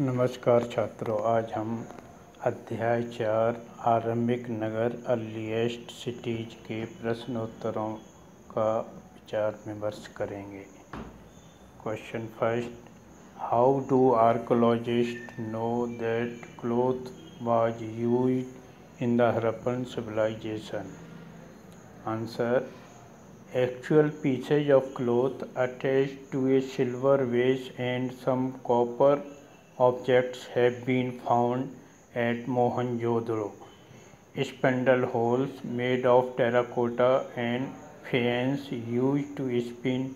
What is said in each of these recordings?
नमस्कार छात्रों, आज हम अध्याय 4 आरंभिक नगर अर्लीस्ट सिटीज के प्रश्नोत्तरों का विचार विमर्श करेंगे। Question first, how do archaeologist know that cloth was used in the Harappan civilization? Answer, actual pieces of cloth attached to a silver vase and some copper objects have been found at Mohenjo-daro. Spindle holes made of terracotta and faience used to spin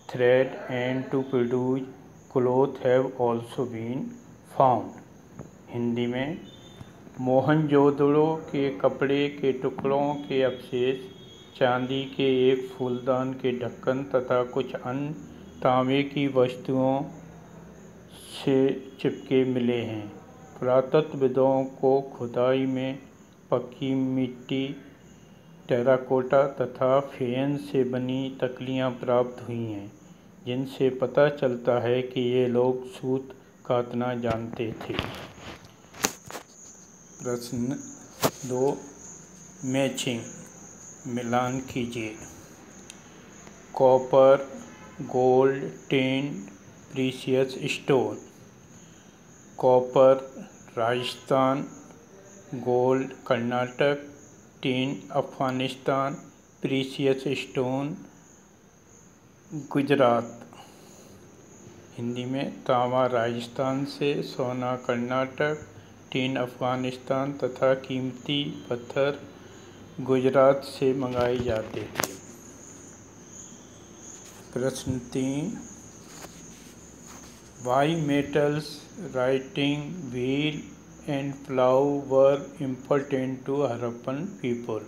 thread and to produce cloth have also been found. Hindi में, मोहनजोदड़ो के कपड़े के टुकड़ों के अवशेष, चांदी के एक फूलदान के ढक्कन तथा कुछ अन्य तांबे की वस्तुओं से चिपके मिले हैं। पुरातत्वविदों को खुदाई में पक्की मिट्टी, टेराकोटा तथा फेयंस से बनी तकलियां प्राप्त हुई हैं, जिनसे पता चलता है कि ये लोग सूत कातना जानते थे। प्रश्न 2, मैचिंग मिलान कीजिए। Copper, gold, tin, precious stone. Copper Rajasthan, gold Karnataka, tin Afghanistan, precious stone Gujarat. Hindi में, तांबा राजस्थान से, सोना कर्नाटक, टिन अफगानिस्तान तथा कीमती पत्थर गुजरात से मंगाए जाते थे। प्रश्न 3, why metals, writing wheel and plough were important to Harappan people?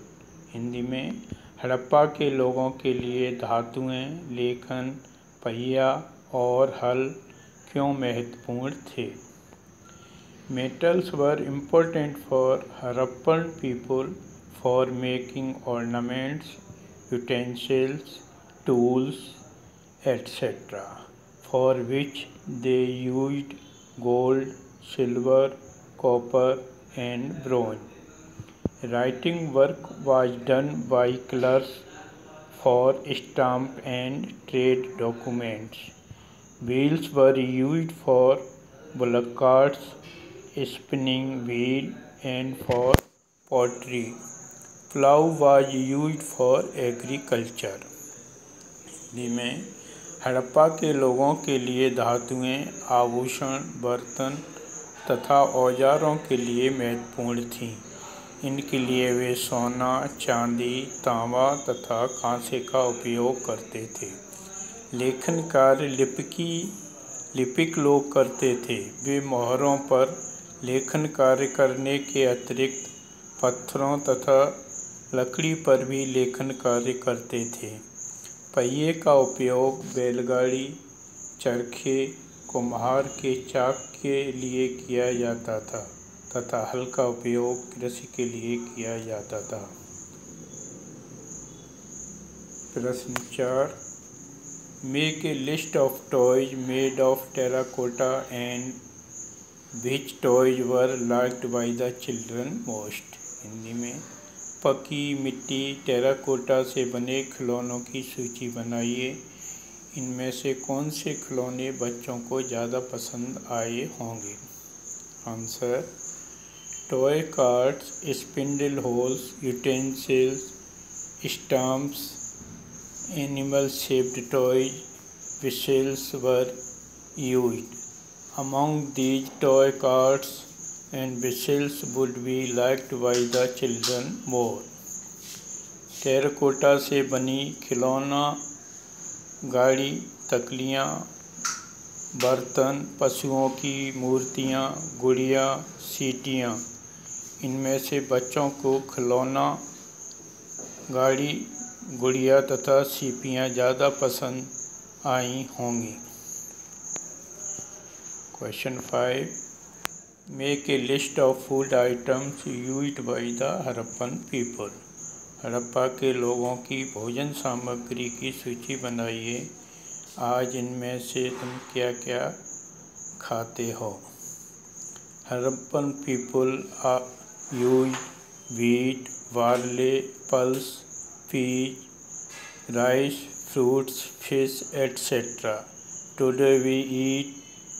Hindi में, हड़प्पा के लोगों के लिए धातुएं, लेखन, पहिया और हल क्यों महत्वपूर्ण थे? Metals were important for Harappan people for making ornaments, utensils, tools, etc., for which they used gold, silver, copper, and bronze. Writing work was done by clerks for stamp and trade documents. Wheels were used for bullock carts, spinning wheel, and for pottery. Plough was used for agriculture. Hindi में, हड़प्पा के लोगों के लिए धातुएं, आभूषण, बर्तन तथा औजारों के लिए महत्वपूर्ण थीं। इनके लिए वे सोना, चांदी, तांबा तथा कांसे का उपयोग करते थे। लेखन कार्य लिपिक लोग करते थे। वे मोहरों पर लेखन कार्य करने के अतिरिक्त पत्थरों तथा लकड़ी पर भी लेखन कार्य करते थे। पहिए का उपयोग बैलगाड़ी, चरखे, कुम्हार के चाक के लिए किया जाता था तथा हल का उपयोग कृषि के लिए किया जाता था। प्रश्न 4, make a list of toys made of terracotta and which toys were liked by the children most? Hindi में, पकी मिट्टी, टेराकोटा से बने खिलौनों की सूची बनाइए। इनमें से कौन से खिलौने बच्चों को ज़्यादा पसंद आए होंगे? Answer, toy cards, spindle holes, utensils, stamps, animal shaped toys, whistles were used. Among these, toy cards and whistles would be liked by the children more. Terracotta से बनी खिलौना, गाड़ी, तकलियाँ, बर्तन, पशुओं की मूर्तियाँ, गुड़िया, सीटियाँ। इनमें से बच्चों को खिलौना, गाड़ी, गुड़िया तथा सीपियाँ ज़्यादा पसंद आई होंगी। Question 5, make a list of food items used by the Harappan people? Harappa के लोगों की भोजन सामग्री की सूची बनाइए। आज इनमें से तुम क्या क्या खाते हो? Harappan people used wheat, barley, pulse, peas, rice, fruits, fish, etc. Today we eat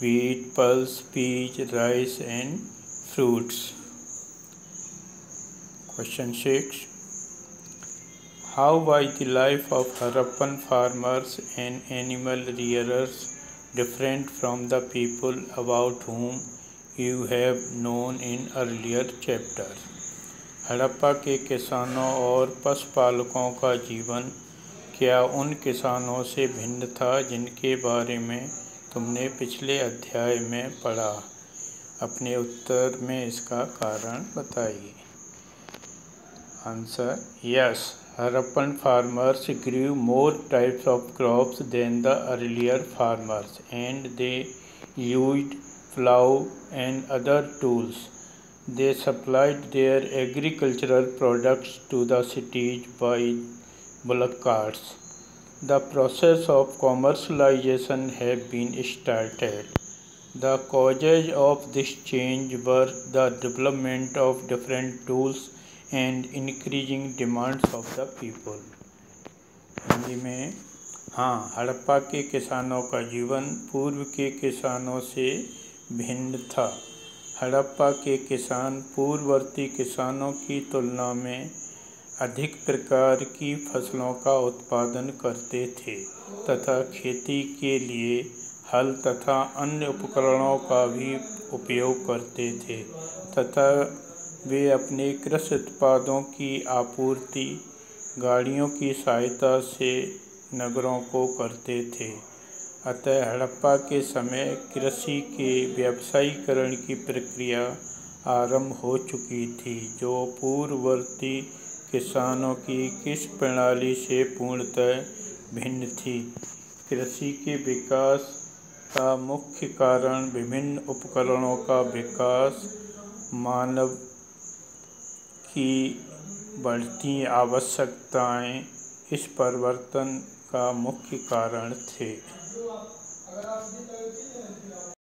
wheat, pulse, peas, rice and fruits. Question 6. How was the life of Harappan farmers and animal rearers different from the people about whom you have known in earlier chapters? Harappa के किसानों और पशुपालकों का जीवन क्या उन किसानों से भिन्न था जिनके बारे में तुमने पिछले अध्याय में पढ़ा? अपने उत्तर में इसका कारण बताइए। Answer: Yes. Harappan farmers grew more types of crops than the earlier farmers, and they used plough and other tools. They supplied their agricultural products to the cities by bullock carts. The process of commercialization had been started. The causes of this change were the development of different tools and increasing demands of the people. Hindi में हाँ, हड़प्पा के किसानों का जीवन पूर्व के किसानों से भिन्न था। हड़प्पा के किसान पूर्ववर्ती किसानों की तुलना में अधिक प्रकार की फसलों का उत्पादन करते थे तथा खेती के लिए हल तथा अन्य उपकरणों का भी उपयोग करते थे तथा वे अपने कृषि उत्पादों की आपूर्ति गाड़ियों की सहायता से नगरों को करते थे। अतः हड़प्पा के समय कृषि के व्यावसायीकरण की प्रक्रिया आरंभ हो चुकी थी, जो पूर्ववर्ती किसानों की किस प्रणाली से पूर्णतः भिन्न थी। कृषि के विकास का मुख्य कारण विभिन्न उपकरणों का विकास, मानव की बढ़ती आवश्यकताएं इस परिवर्तन का मुख्य कारण थे।